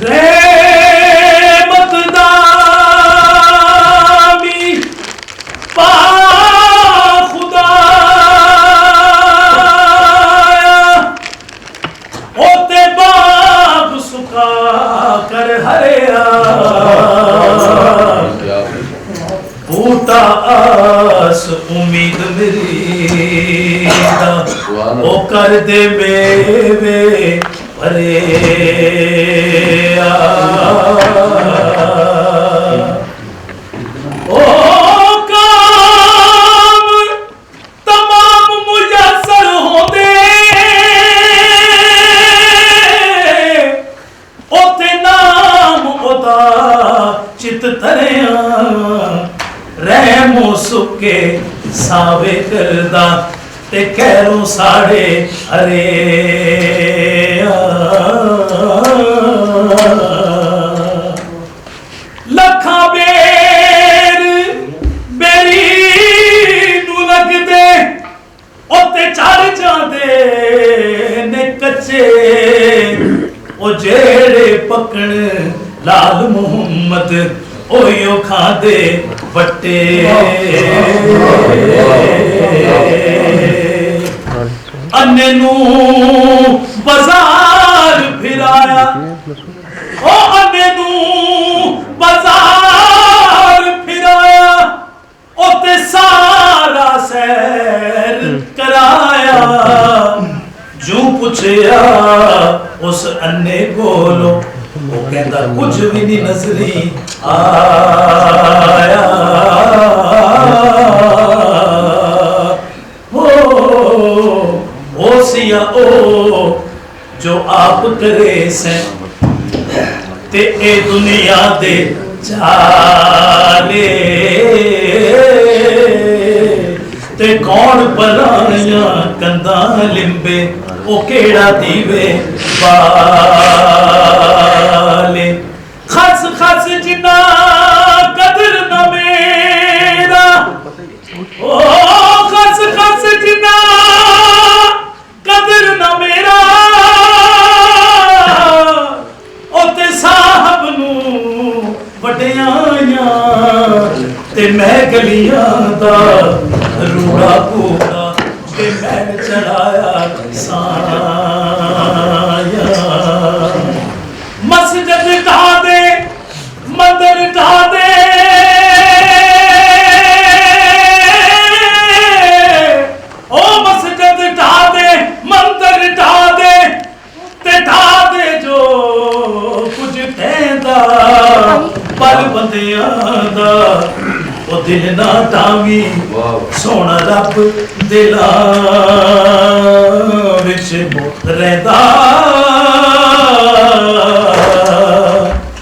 रहमत दामी पा खुदा होते बाग सुखा कर हरिया बूटा आस उम्मीद मेरी ओ कर दे मेवे भरे ओ काम तमाम मुयस्सर होंदे ओते नाम ओदा चित तरिया रहमो सुके सावे करदा ते कहरों साड़े अरे लखा बेर बेरी नू लगदे ओते चढ़ जांदे ने कच्चे ओ जेड़े पकण लाल मुहम्मद ओयो खादे बट्टे अन्ने नू बाजार फिराया ओ अन्ने नू बाजार फिराया ओते सारा सैर कराया जू पूछया उस अन्ने कोलो वो कहता कुछ भी नहीं नजरी आया ओ सिया ओ जो आप करे से ते ए दुनिया दे चाले ते कौन बनाया कंधा लिंबे ओ केड़ा दीवे बाले खस खस जिना कदर न मेरा ओ खस खस जिना कदर न मेरा ओते साहब नू वडियाया ते मैं गलियां दा रूड़ा पूरा ते मैं चढ़ाया साया मस्जिद ढा दे मंदिर ढा दे ओ मस्जिद ढा दे मंदिर ढा दे ते ढा दे जो कुछ कहंदा पर बंदियां दा ओ दिल ना टावी सोना रब दिलां विच रहंदा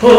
हो